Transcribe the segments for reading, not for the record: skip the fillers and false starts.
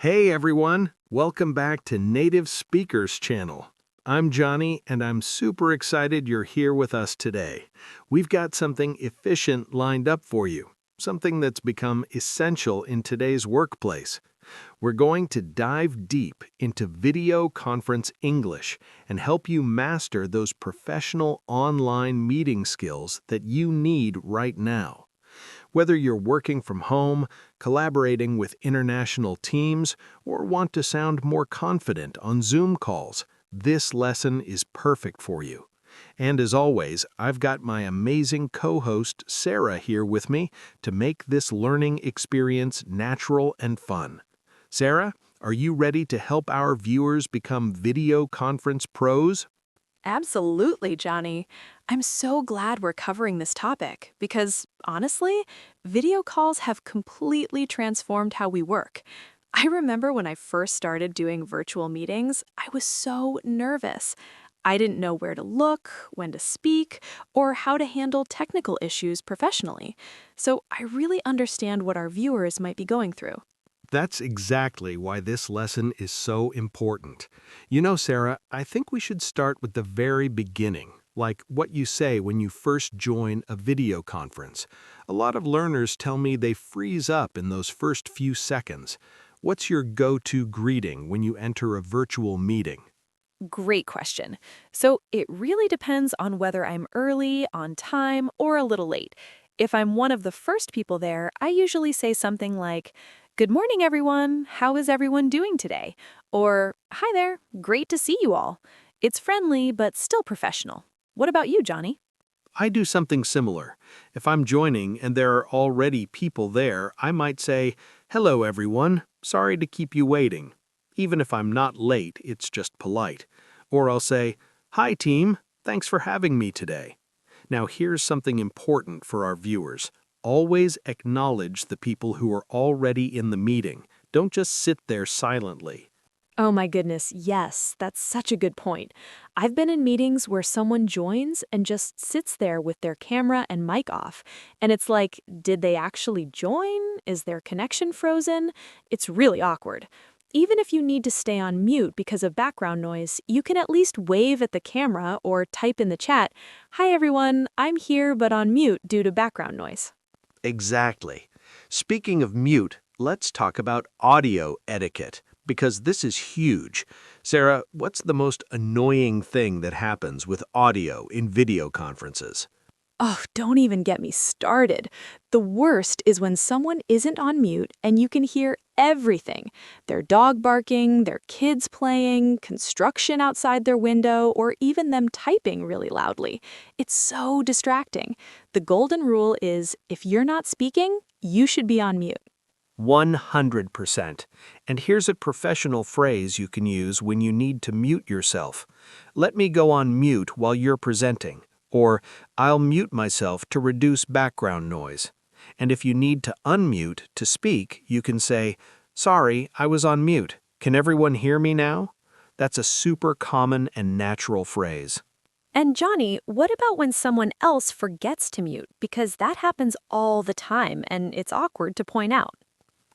Hey everyone, welcome back to Native Speakers Channel. I'm Johnny and I'm super excited you're here with us today. We've got something efficient lined up for you, something that's become essential in today's workplace. We're going to dive deep into video conference English and help you master those professional online meeting skills that you need right now. Whether you're working from home, collaborating with international teams, or want to sound more confident on Zoom calls, this lesson is perfect for you. And as always, I've got my amazing co-host Sarah here with me to make this learning experience natural and fun. Sarah, are you ready to help our viewers become video conference pros? Absolutely, Johnny. I'm so glad we're covering this topic because, honestly, video calls have completely transformed how we work. I remember when I first started doing virtual meetings, I was so nervous. I didn't know where to look, when to speak, or how to handle technical issues professionally. So I really understand what our viewers might be going through. That's exactly why this lesson is so important. You know, Sarah, I think we should start with the very beginning, like what you say when you first join a video conference. A lot of learners tell me they freeze up in those first few seconds. What's your go-to greeting when you enter a virtual meeting? Great question. So it really depends on whether I'm early, on time, or a little late. If I'm one of the first people there, I usually say something like, "Good morning, everyone. How is everyone doing today?" Or, "Hi there. Great to see you all." It's friendly, but still professional. What about you, Johnny? I do something similar. If I'm joining and there are already people there, I might say, "Hello, everyone. Sorry to keep you waiting." Even if I'm not late, it's just polite. Or I'll say, "Hi, team. Thanks for having me today." Now, here's something important for our viewers. Always acknowledge the people who are already in the meeting. Don't just sit there silently. Oh my goodness, yes, that's such a good point. I've been in meetings where someone joins and just sits there with their camera and mic off. And it's like, did they actually join? Is their connection frozen? It's really awkward. Even if you need to stay on mute because of background noise, you can at least wave at the camera or type in the chat, "Hi everyone, I'm here but on mute due to background noise." Exactly. Speaking of mute, let's talk about audio etiquette, because this is huge. Sarah, what's the most annoying thing that happens with audio in video conferences? Oh, don't even get me started. The worst is when someone isn't on mute and you can hear everything. Their dog barking, their kids playing, construction outside their window, or even them typing really loudly. It's so distracting. The golden rule is if you're not speaking, you should be on mute. 100%. And here's a professional phrase you can use when you need to mute yourself. "Let me go on mute while you're presenting," or "I'll mute myself to reduce background noise." And if you need to unmute to speak, you can say, "Sorry, I was on mute. Can everyone hear me now?" That's a super common and natural phrase. And Johnny, what about when someone else forgets to mute? Because that happens all the time and it's awkward to point out.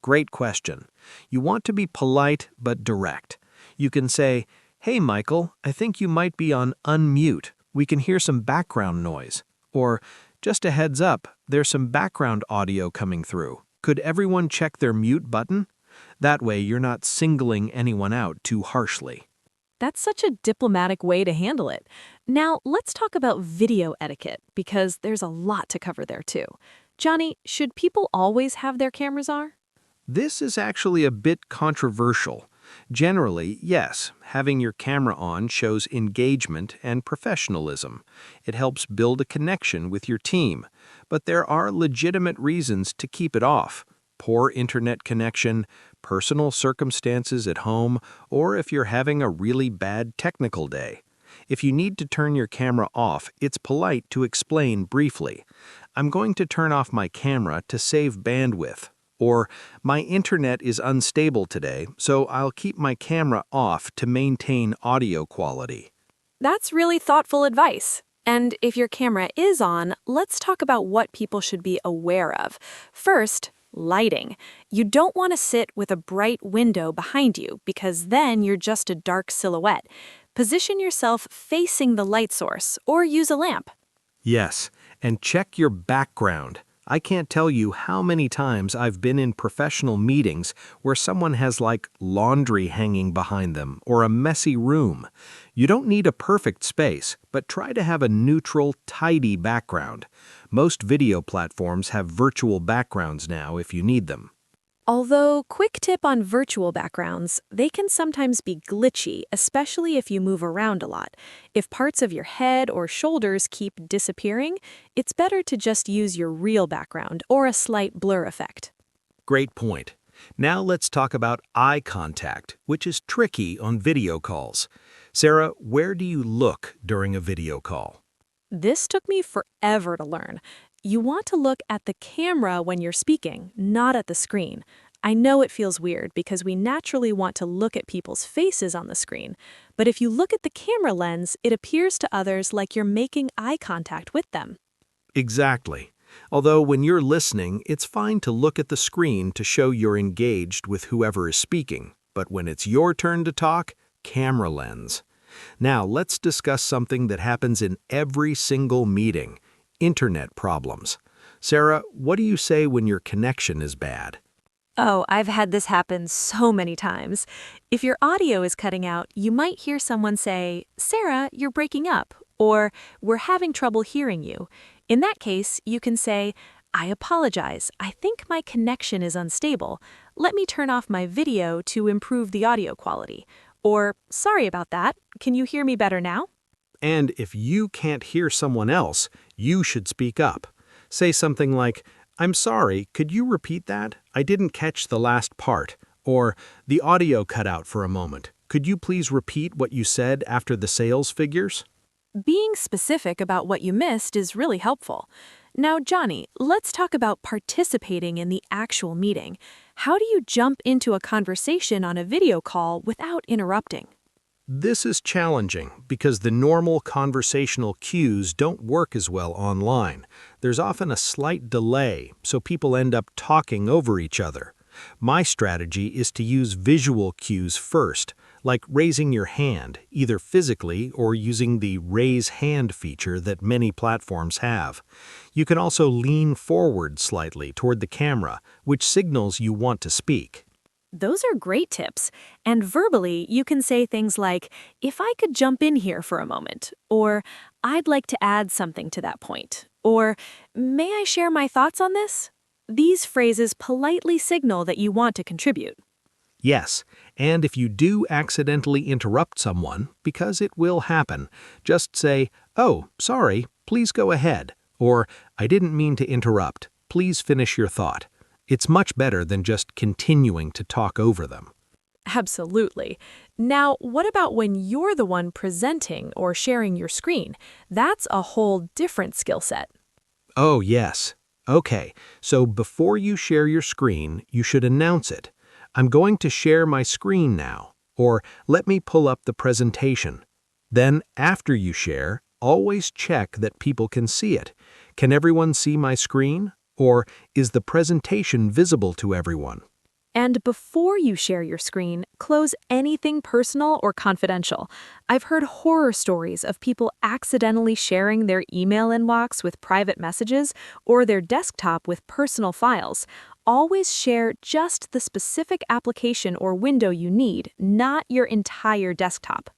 Great question. You want to be polite but direct. You can say, "Hey, Michael, I think you might be on unmute. We can hear some background noise." Or, "Just a heads up, there's some background audio coming through. Could everyone check their mute button?" That way, you're not singling anyone out too harshly. That's such a diplomatic way to handle it. Now, let's talk about video etiquette, because there's a lot to cover there too. Johnny, should people always have their cameras on? This is actually a bit controversial. Generally, yes, having your camera on shows engagement and professionalism. It helps build a connection with your team. But there are legitimate reasons to keep it off. Poor internet connection, personal circumstances at home, or if you're having a really bad technical day. If you need to turn your camera off, it's polite to explain briefly. "I'm going to turn off my camera to save bandwidth." Or, "My internet is unstable today, so I'll keep my camera off to maintain audio quality." That's really thoughtful advice. And if your camera is on, let's talk about what people should be aware of. First, Lighting. You don't want to sit with a bright window behind you because then you're just a dark silhouette. Position yourself facing the light source or use a lamp. Yes, and check your background. I can't tell you how many times I've been in professional meetings where someone has like laundry hanging behind them or a messy room. You don't need a perfect space, but try to have a neutral, tidy background. Most video platforms have virtual backgrounds now if you need them. Although, quick tip on virtual backgrounds, they can sometimes be glitchy, especially if you move around a lot. If parts of your head or shoulders keep disappearing, it's better to just use your real background or a slight blur effect. Great point. Now let's talk about eye contact, which is tricky on video calls. Sarah, where do you look during a video call? This took me forever to learn. You want to look at the camera when you're speaking, not at the screen. I know it feels weird because we naturally want to look at people's faces on the screen, but if you look at the camera lens, it appears to others like you're making eye contact with them. Exactly. Although when you're listening, it's fine to look at the screen to show you're engaged with whoever is speaking. But when it's your turn to talk, camera lens. Now let's discuss something that happens in every single meeting: internet problems. Sarah, what do you say when your connection is bad? Oh, I've had this happen so many times. If your audio is cutting out, you might hear someone say, "Sarah, you're breaking up," or "We're having trouble hearing you." In that case, you can say, "I apologize. I think my connection is unstable. Let me turn off my video to improve the audio quality." Or, "Sorry about that. Can you hear me better now?" And if you can't hear someone else, you should speak up. Say something like, "I'm sorry, could you repeat that? I didn't catch the last part." Or, "The audio cut out for a moment. Could you please repeat what you said after the sales figures?" Being specific about what you missed is really helpful. Now, Johnny, let's talk about participating in the actual meeting. How do you jump into a conversation on a video call without interrupting? This is challenging because the normal conversational cues don't work as well online. There's often a slight delay, so people end up talking over each other. My strategy is to use visual cues first, like raising your hand, either physically or using the raise hand feature that many platforms have. You can also lean forward slightly toward the camera, which signals you want to speak. Those are great tips. And verbally, you can say things like, "If I could jump in here for a moment," or "I'd like to add something to that point," or "May I share my thoughts on this?" These phrases politely signal that you want to contribute. Yes, and if you do accidentally interrupt someone, because it will happen, just say, "Oh, sorry, please go ahead," or "I didn't mean to interrupt, please finish your thought." It's much better than just continuing to talk over them. Absolutely. Now, what about when you're the one presenting or sharing your screen? That's a whole different skill set. Oh, yes. Okay, so before you share your screen, you should announce it. "I'm going to share my screen now," or "Let me pull up the presentation." Then, after you share, always check that people can see it. "Can everyone see my screen?" Or, "Is the presentation visible to everyone?" And before you share your screen, close anything personal or confidential. I've heard horror stories of people accidentally sharing their email inbox with private messages or their desktop with personal files. Always share just the specific application or window you need, not your entire desktop.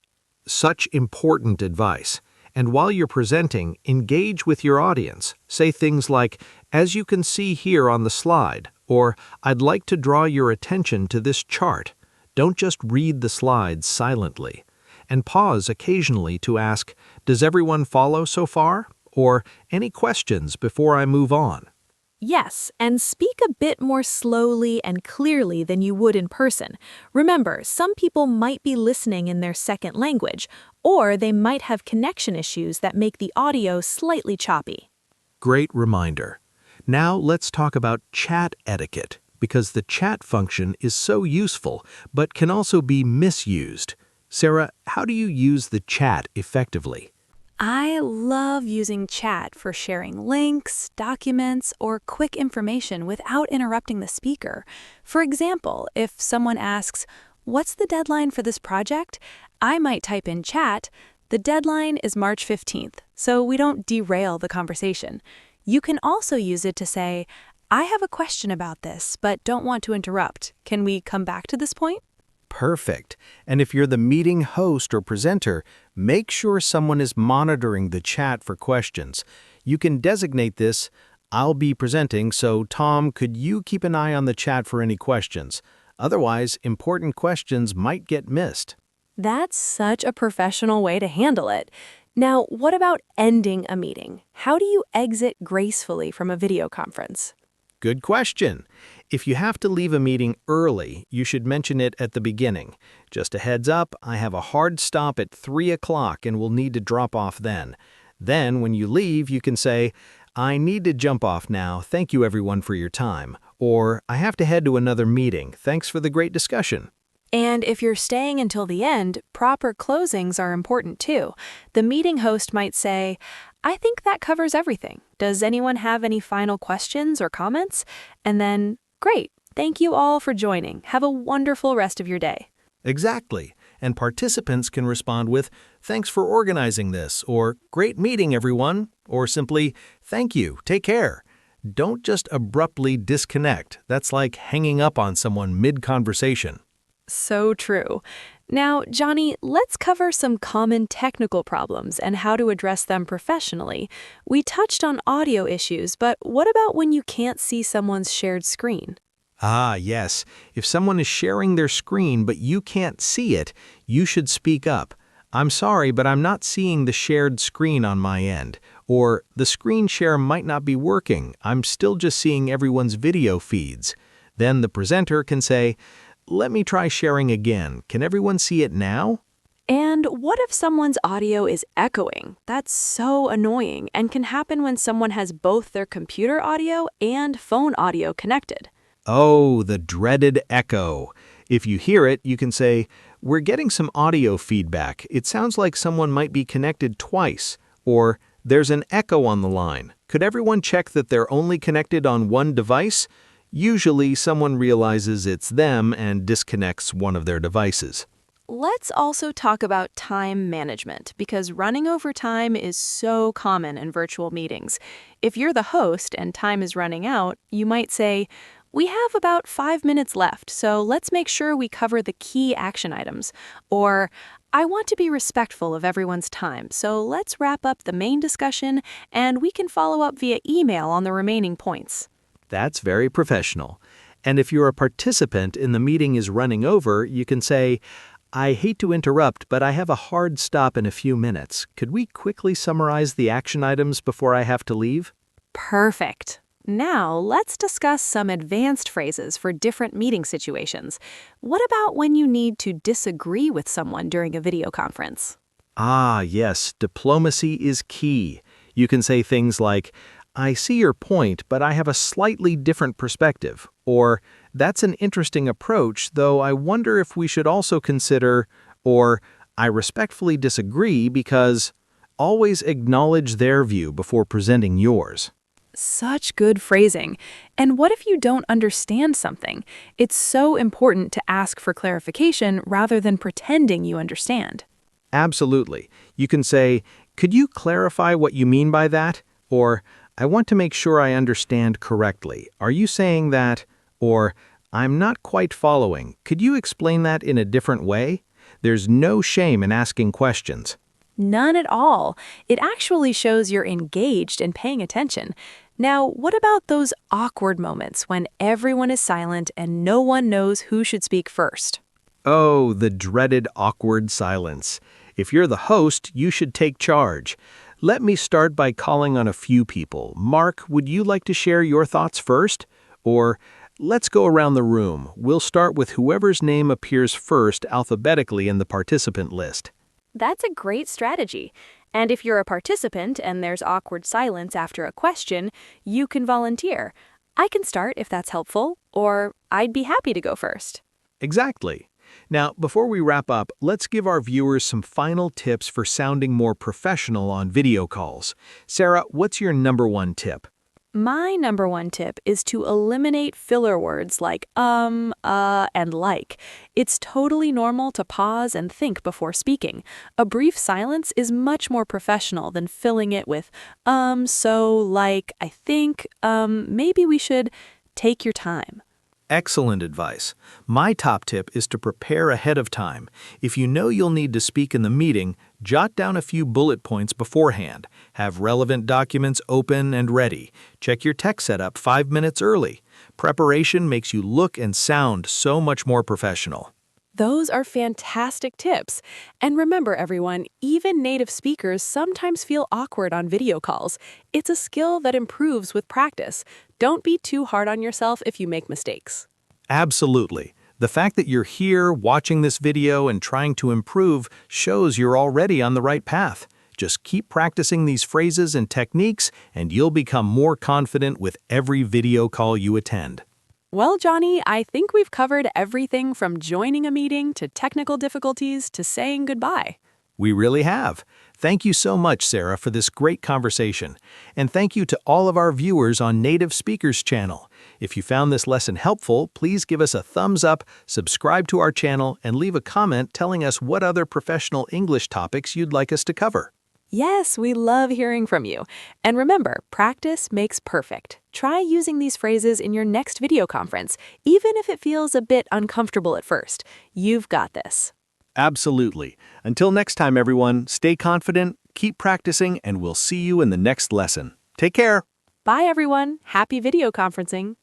Such important advice. And while you're presenting, engage with your audience. Say things like, "As you can see here on the slide," or "I'd like to draw your attention to this chart." Don't just read the slides silently. And pause occasionally to ask, "Does everyone follow so far?" Or "Any questions before I move on?" Yes, and speak a bit more slowly and clearly than you would in person. Remember, some people might be listening in their second language, or they might have connection issues that make the audio slightly choppy. Great reminder. Now let's talk about chat etiquette, because the chat function is so useful, but can also be misused. Sarah, how do you use the chat effectively? I love using chat for sharing links, documents, or quick information without interrupting the speaker. For example, if someone asks, "What's the deadline for this project?" I might type in chat, "The deadline is March 15th," so we don't derail the conversation. You can also use it to say, "I have a question about this, but don't want to interrupt. Can we come back to this point?" Perfect. And if you're the meeting host or presenter, make sure someone is monitoring the chat for questions. You can designate this, "I'll be presenting, so Tom, could you keep an eye on the chat for any questions?" Otherwise, important questions might get missed. That's such a professional way to handle it. Now, what about ending a meeting? How do you exit gracefully from a video conference? Good question. If you have to leave a meeting early, you should mention it at the beginning. Just a heads up, I have a hard stop at 3 o'clock and will need to drop off then. Then, when you leave, you can say, "I need to jump off now. Thank you everyone for your time." Or, "I have to head to another meeting. Thanks for the great discussion." And if you're staying until the end, proper closings are important too. The meeting host might say, "I think that covers everything. Does anyone have any final questions or comments?" And then, "Great, thank you all for joining. Have a wonderful rest of your day." Exactly. And participants can respond with, "Thanks for organizing this," or "Great meeting, everyone," or simply, "Thank you, take care." Don't just abruptly disconnect. That's like hanging up on someone mid-conversation. So true. Now, Johnny, let's cover some common technical problems and how to address them professionally. We touched on audio issues, but what about when you can't see someone's shared screen? Ah, yes. If someone is sharing their screen but you can't see it, you should speak up. "I'm sorry, but I'm not seeing the shared screen on my end." Or, "The screen share might not be working. I'm still just seeing everyone's video feeds." Then the presenter can say, "Let me try sharing again. Can everyone see it now?" And what if someone's audio is echoing? That's so annoying and can happen when someone has both their computer audio and phone audio connected. Oh, the dreaded echo. If you hear it, you can say, "We're getting some audio feedback. It sounds like someone might be connected twice." Or, "There's an echo on the line. Could everyone check that they're only connected on one device?" Usually, someone realizes it's them and disconnects one of their devices. Let's also talk about time management because running over time is so common in virtual meetings. If you're the host and time is running out, you might say, "We have about 5 minutes left, so let's make sure we cover the key action items." Or, "I want to be respectful of everyone's time, so let's wrap up the main discussion and we can follow up via email on the remaining points." That's very professional. And if you're a participant and the meeting is running over, you can say, "I hate to interrupt, but I have a hard stop in a few minutes. Could we quickly summarize the action items before I have to leave?" Perfect. Now, let's discuss some advanced phrases for different meeting situations. What about when you need to disagree with someone during a video conference? Ah, yes, diplomacy is key. You can say things like, "I see your point, but I have a slightly different perspective." Or, "That's an interesting approach, though I wonder if we should also consider," or, "I respectfully disagree because." Always acknowledge their view before presenting yours. Such good phrasing. And what if you don't understand something? It's so important to ask for clarification rather than pretending you understand. Absolutely. You can say, "Could you clarify what you mean by that?" Or, "I want to make sure I understand correctly. Are you saying that?" Or, "I'm not quite following. Could you explain that in a different way?" There's no shame in asking questions. None at all. It actually shows you're engaged and paying attention. Now, what about those awkward moments when everyone is silent and no one knows who should speak first? Oh, the dreaded awkward silence. If you're the host, you should take charge. "Let me start by calling on a few people. Mark, would you like to share your thoughts first?" Or, "Let's go around the room. We'll start with whoever's name appears first alphabetically in the participant list." That's a great strategy. And if you're a participant and there's awkward silence after a question, you can volunteer. "I can start if that's helpful," or "I'd be happy to go first." Exactly. Now, before we wrap up, let's give our viewers some final tips for sounding more professional on video calls. Sarah, what's your number one tip? My number one tip is to eliminate filler words like and like. It's totally normal to pause and think before speaking. A brief silence is much more professional than filling it with so, like, I think, maybe we should. Take your time. Excellent advice. My top tip is to prepare ahead of time. If you know you'll need to speak in the meeting, jot down a few bullet points beforehand. Have relevant documents open and ready. Check your tech setup 5 minutes early. Preparation makes you look and sound so much more professional. Those are fantastic tips. And remember, everyone, even native speakers sometimes feel awkward on video calls. It's a skill that improves with practice. Don't be too hard on yourself if you make mistakes. Absolutely. The fact that you're here watching this video and trying to improve shows you're already on the right path. Just keep practicing these phrases and techniques, and you'll become more confident with every video call you attend. Well, Johnny, I think we've covered everything from joining a meeting to technical difficulties to saying goodbye. We really have. Thank you so much, Sarah, for this great conversation. And thank you to all of our viewers on Native Speakers channel. If you found this lesson helpful, please give us a thumbs up, subscribe to our channel, and leave a comment telling us what other professional English topics you'd like us to cover. Yes, we love hearing from you. And remember, practice makes perfect. Try using these phrases in your next video conference, even if it feels a bit uncomfortable at first. You've got this. Absolutely. Until next time, everyone, stay confident, keep practicing, and we'll see you in the next lesson. Take care. Bye, everyone. Happy video conferencing.